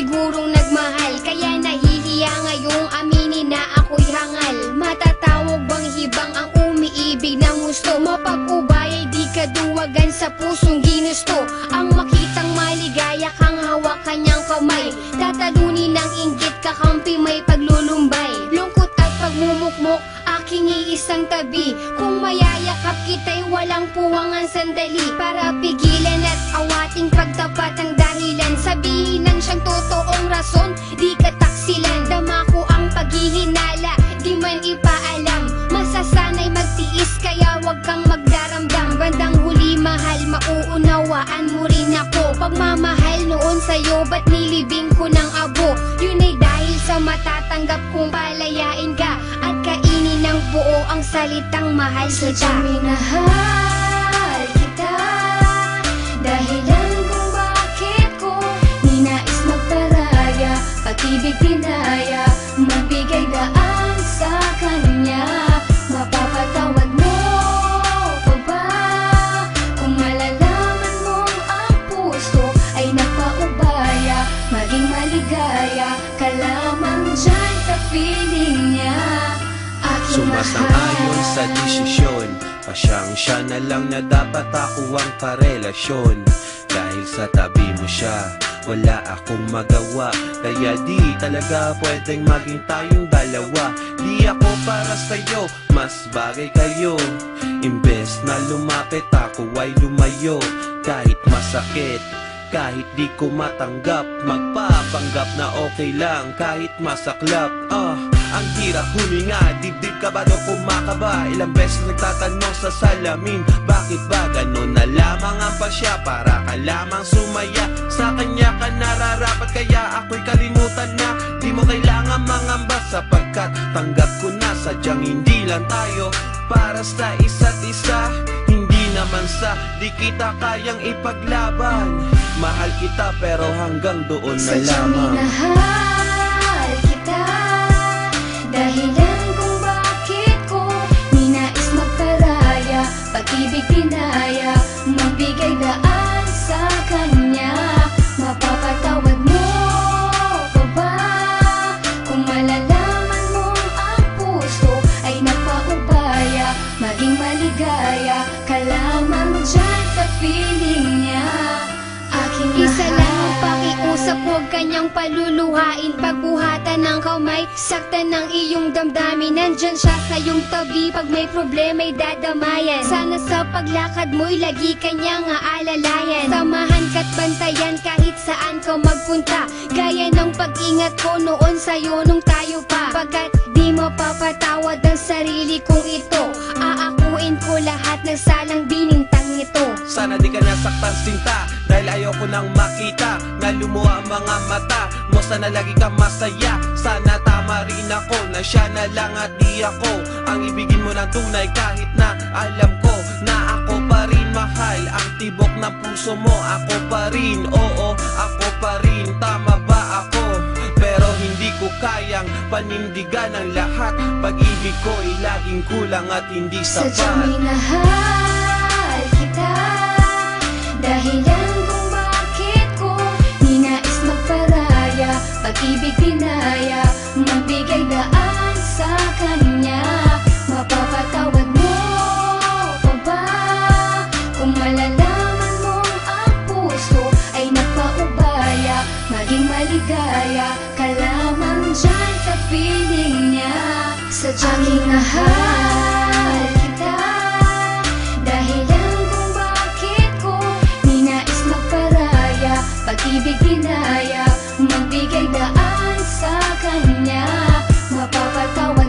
sigurong nagmahal, kaya nahihiya ngayong aminin na ako'y hangal. Matatawag bang hibang ang umiibig ng gusto? Mapag-ubay ay di kaduwagan sa pusong ginusto. Ang makitang maligaya kang hawak kanyang kamay, tatalunin ng inggit kakampi may paglulumbay. Lungkot at pagmumukmok aking iisang tabi, kung mayayakap kita'y walang puwangan sandali. Para pigilan at awating pagtapat ang dahilan, sabihin ng siyang totoong rason, di kataksilan. Dama ko ang paghihinala, di man ipaalam, masasanay magtiis kaya wag kang magdaramdam. Bandang huli mahal, mauunawaan mo rin ako. Pagmamahal noon sa'yo, ba't nilibing ko ng abo? Yun ay dahil sa matatanggap kong palayain ka at kainin ng buo ang salitang mahal kita. Sadyang minahal kita, dahilan kung bakit ko ninais magparaya, pag-ibig pinaya, magbigay daan sa kanya. Mapapatawad mo pa ba kung malalaman mong ang puso ay nagpaubaya? Maging maligaya ka lamang dyan sa feeling niya. Sumasang-ayon sa desisyon, pasyang siya na lang na dapat ako ang karelasyon. Dahil sa tabi mo siya, wala akong magawa, kaya di talaga pwedeng maging tayong dalawa. Di ako para sa'yo, mas bagay kayo. Imbes na lumapit ako ay lumayo. Kahit masakit, kahit di ko matanggap, magpapanggap na okay lang kahit masaklap. Ang hirap huminga, dibdib ka ba daw kumakaba? Ilang beses nagtatanong sa salamin, bakit ba ganon na lamang ang pasya? Para ka lamang sumaya, sa kanya ka nararapat, kaya ako'y kalimutan na. Di mo kailangan mangamba sapagkat tanggap ko na sadyang hindi lang tayo para sa isa't isa. Hindi naman sa di kita kayang ipaglaban. Mahal kita pero hanggang doon na Sadyang lamang. minahal kita, dahilan kung bakit ko ninais magparaya, pag-ibig pinaya, magbigay daan sa kanya. Mapapatawad mo pa ba kung malalaman mong ang puso ay nagpaubaya? Maging maligaya ka lamang dyan sa feeling niya. Isa lang ang pakiusap, huwag kanyang paluluhain. Pagbuhatan ng kamay, saktan ng iyong damdamin. Nandyan siya sa iyong tabi, pag may problema'y dadamayan. Sana sa paglakad mo'y lagi kanyang aalalayan. Samahan ka't bantayan kahit saan ka magpunta, gaya ng pag-ingat ko noon sa'yo nung tayo pa. Pagkat di mapapatawad ang sarili kong ito, aakuin ko lahat ng salang binintang ito. Sana di ka nasaktan sinta, dahil ayoko nang makita na lumuha ang mga mata mo. Sana lagi ka masaya, sana tama rin ako na siya na lang at di ako ang ibigin mo ng tunay. Kahit na alam ko na ako pa rin mahal, ang tibok ng puso mo ako pa rin. Oo, ako pa rin, tama ba ako? Pero hindi ko kayang panindigan ang lahat. Pag-ibig ko ay laging kulang at hindi Sadyang sapat. minahal kita, dahilan kung bakit ko ninais magparaya, pag-ibig pinaya, magbigay daan sa kanya. Mapapatawad mo pa ba kung malalaman mong ang puso ay nagpaubaya? Maging maligaya ka lamang dyan sa feeling niya. Sadyang minahal kita, dahilan kung bakit ko ninais magparaya, pag-ibig pinaya, magbigay daan sa kanya. Mapapatawad